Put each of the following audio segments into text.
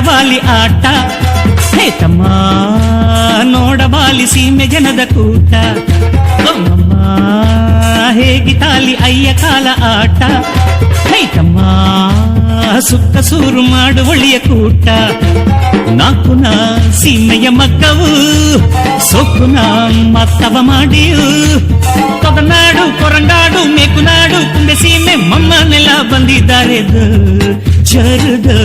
ಆಡಬಾಲಿ ಆಟ. ಹೇ ತಮ್ಮ ನೋಡಬಾಲಿ ಸೀಮೆ ಜನದ ಕೂಟ. ಅಮ್ಮಮ್ಮ ಹೇಗಿತಾಲಿ ಅಯ್ಯ ಕಾಲ ಆಟ. ಹೇ ತಮ್ಮ ಸುತ್ತ ಸೂರು ಮಾಡು ಒಳಿಯ ಕೂಟ. ನಾಕುನ ಸೀಮೆಯ ಮಕ್ಕವು ಸೊಕ್ಕುನ ಮತ್ತವ ಮಾಡಿಯು. ತೊದನಾಡು ಕೊರಂಗಾಡು ಮೇಕುನಾಡು ಕುಂದೆ ಸೀಮೆ ಮಮ್ಮನೆಲ್ಲ ಬಂದಿದ್ದಾರೆ. ಜರುದು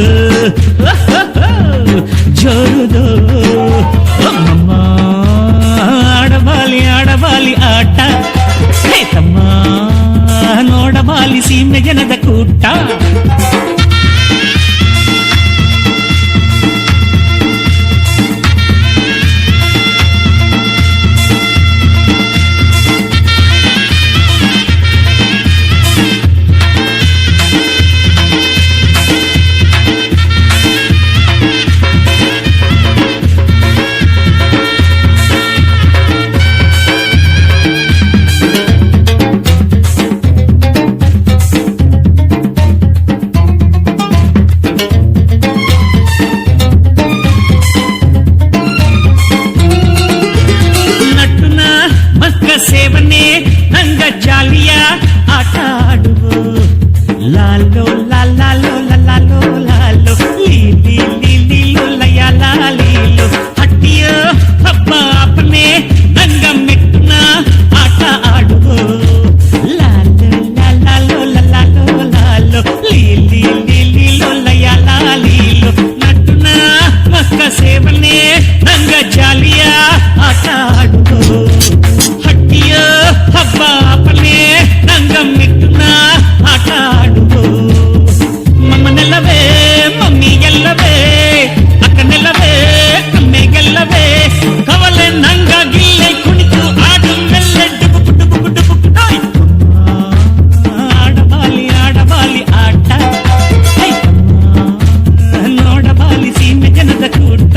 ಜರುದು ಅಮ್ಮಮ್ಮ ಆಡಬಾಲಿ ಆಡಬಾಲಿ ಆಟ. ಹೇ ತಮ್ಮ ನೋಡಬಾಲಿ ಸೀಮೆ ಜನದ ಕೂಟ. ಸೇವನೆ ನಂಗ ಜಾಲಿಯ ಆಟ ಆಡುವು. ಲಾಲೋ ಲಾಲೋ ಲಾಲೋ ಲಾಲೋ ಲೀಲಿ ಲೀಲೋ ಲಯ ಲಾಲೀಲೋ. ಹಟ್ಟಿಯ ಹಬ್ಬ ಅಪ್ಪನೆ ನಂಗ ಮೆಟ್ಟುನ ಆಟ ಆಡುವು. ಲಾಲೋ ಲಾಲೋ ಲಾಲೋ ಲಾಲೋ ಲೀಲಿ ಲೀಲೋ ಲಯ ಲಾಲೀಲೋ. ನಟ್ಟುನ ಮಕ್ಕ ಸೇವನೆ ನಂಗ ಜಾಲಿಯ ಆಟ ಆಡುವು. ಹಬ್ಬ ಅಪ್ಪನೆ ನಂಗ ಮಿಟ್ಟುನ ಆಟ ಆಡುವು. ಮಮ್ಮನೆಲ್ಲವೇ ಮಮ್ಮಿಗೆಲ್ಲವೇ ಅಕ್ಕನೆಲ್ಲವೇ ಅಮ್ಮೆಗೆಲ್ಲವೇ ಕವಲೆ ನಂಗ ಗಿಲ್ಲೆ ಕುಣಿತು ಆಡು ಮೆಲ್ಲೆ ಡುಬುಕು ಡುಬುಕು ಡುಬುಕು ಡಾಯ್. ಆಡಬಾಲಿ ಆಡಬಾಲಿ ಆಟ. ನೋಡಬಾಲಿ ಸೀಮೆ ಜನದ ಕೂಟ.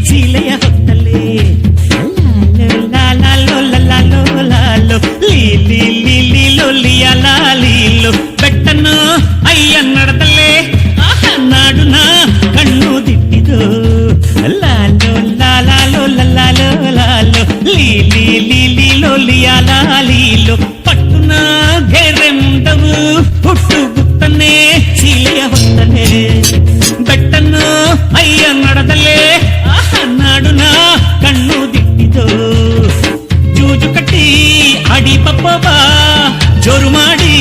ಸೀಲೆಯ ಹೊತ್ತಲೆ ಲಾಲೋ ಲಾಲೋ ಲಾಲೋ ಲೀಲಿ ಲೀಲಿ ಲೋಲಿಯ ಲಾಲೀಲೋ. ಬೆಟ್ಟನ್ನು ಅಯ್ಯ ನಡದಲ್ಲೇ ನಾಡುನ ಕಣ್ಣು ದಿಟ್ಟಿದು. ಲಾಲೋ ಲಾಲೋ ಲಾಲೋ ಲಾಲೋ ಲೀಲಿ ಲೀಲಿ ಲೋಲಿಯ ಲಾಲೀಲೋ. ಪಟ್ಟುನ ಗೆರೆ ಮುಂಡವು ಹುಟ್ಟು ಗುತ್ತನೆ ಸೀಲೆಯ ಹೊತ್ತಲೆ. ಬೆಟ್ಟನ್ನು ಅಯ್ಯ ನಡದಲ್ಲೇ ನಾಡುನ ಕಣ್ಣು ದಿಟ್ಟಿದು. ಜೂಜು ಕಟ್ಟಿ ಅಡಿ ಪಪ್ಪಬಾ ಜೋರು ಮಾಡಿ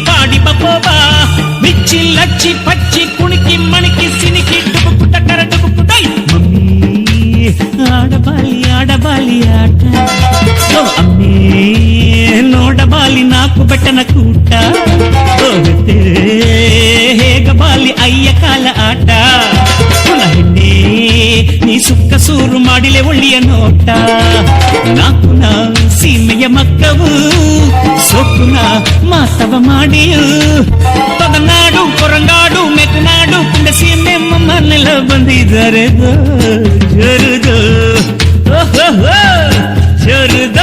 ಪಾಡಿ ಪಪ್ಪಬಾ. ಬಿಚ್ಚಿ ಲಚ್ಚಿ ಪಚ್ಚಿ ಕುಣಿಕಿ ಮಣಿಕಿ ಸಿನಿಕಿ ಡುಬುಕು ಟಕರ ಡುಬುಕು ಡೈ. ಮಮ್ಮಿ ಆಡಬಾಲಿ ಆಡಬಾಲಿ ಆಟ. ಅಮ್ಮೇ ನೋಡಬಾಲಿ ನಾಲ್ಕು ಬೆಟ್ಟನ ಕೂಟ. ಹೇಗಬಾಲಿ ಅಯ್ಯ ಕಾಲ ಆಟ. ಹೆಣ್ಣೆ ನೀ ಸುಕ್ಕ ಸೂರು ಮಾಡಿಲೆ ಒಳ್ಳೆಯ ನೋಟ. ನಾಕುನ ಸೀಮೆಯ ಮಕ್ಕವು ಸೊಕ್ಕುನ ಮಾತವ ಮಾಡಿಯು. ತೊದನಾಡು ಕೊರಂಗಾಡು ಮೆಕುನಾಡು ಕುಂಡ ಸೀಮೆ ಮಮ್ಮನೆಲ್ಲ ಬಂದಿದ್ದಾರೆ. ಜರುದು ಜರುದು